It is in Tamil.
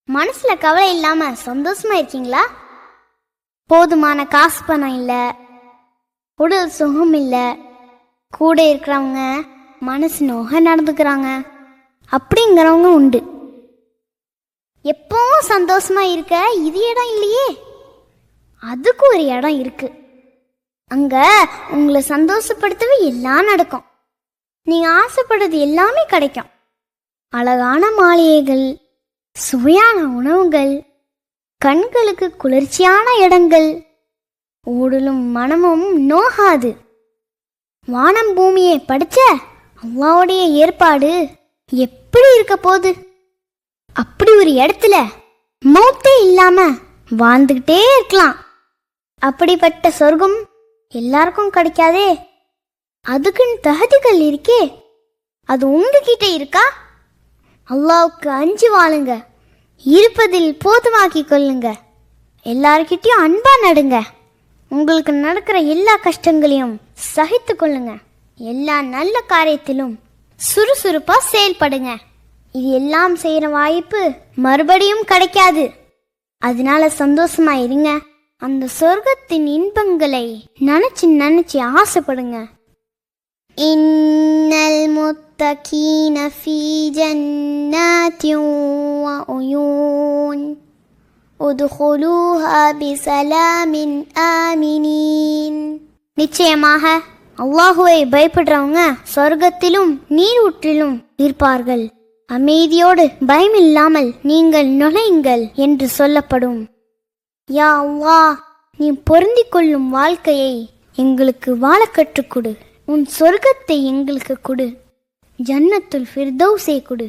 மனசுல கவலை இல்லாம சந்தோஷமா இருக்கீங்களா? போதுமான காசு பணம் இல்ல, உடல் சுகம் இல்ல, கூட இருக்கிறவங்க மனசு நோக நடந்துக்கிறாங்க அப்படிங்கிறவங்க உண்டு. எப்பவும் சந்தோஷமா இருக்க இது இடம் இல்லையே, அதுக்கு ஒரு இடம் இருக்கு. அங்க உங்களை சந்தோஷப்படுத்தவே எல்லாம் நடக்கும். நீங்க ஆசைப்படுறது எல்லாமே கிடைக்கும். அழகான மாளிகைகள், சுவையான உணவுகள், கண்களுக்கு குளிர்ச்சியான இடங்கள், உடலும் மனமும் நோகாது. வானம் பூமியை படைச்ச அல்லாவுடைய ஏற்பாடு எப்படி இருக்க போகுது? அப்படி ஒரு இடத்துல மௌத்தே இல்லாம வாழ்ந்துகிட்டே இருக்கலாம். அப்படிப்பட்ட சொர்க்கம் எல்லாருக்கும் கிடைக்காதே. அதுக்குன்னு தகுதிகள் இருக்கே, அது உங்ககிட்ட இருக்கா? அல்லாவுக்கு அஞ்சு வாழுங்க, இருப்பதில் போதுமாக்கி கொள்ளுங்க, எல்லார்கிட்டையும் அன்பா நடுங்க, உங்களுக்கு நடக்கிற எல்லா கஷ்டங்களையும் சகித்து கொள்ளுங்க, எல்லா நல்ல காரியத்திலும் சுறுசுறுப்பா செயல்படுங்க. இது எல்லாம் செய்யற வாய்ப்பு மறுபடியும் கிடைக்காது. அதனால சந்தோஷமா இருங்க. அந்த சொர்க்கத்தின் இன்பங்களை நினைச்சு நினைச்சு ஆசைப்படுங்க. இன்னல் முத்தகீன ஃபீ ஜன்னாத்தின் வ உயூன் உத்குலூஹா பிஸலாமின் ஆமினீன். நிச்சயமாக அல்லாஹுவை பயப்படுறவங்க சொர்க்கத்திலும் நீரூற்றிலும் இருப்பார்கள். அமைதியோடு பயமில்லாமல் நீங்கள் நுழையுங்கள் என்று சொல்லப்படும். யா அல்லாஹ், நீ பொருந்திக் கொள்ளும் வாழ்க்கையை எங்களுக்கு வாழ கற்றுக் கொடு. உன் சொர்க்கத்தை எங்களுக்கு கொடு. ஜன்னத்துல் ஃபிர்தௌஸை கொடு.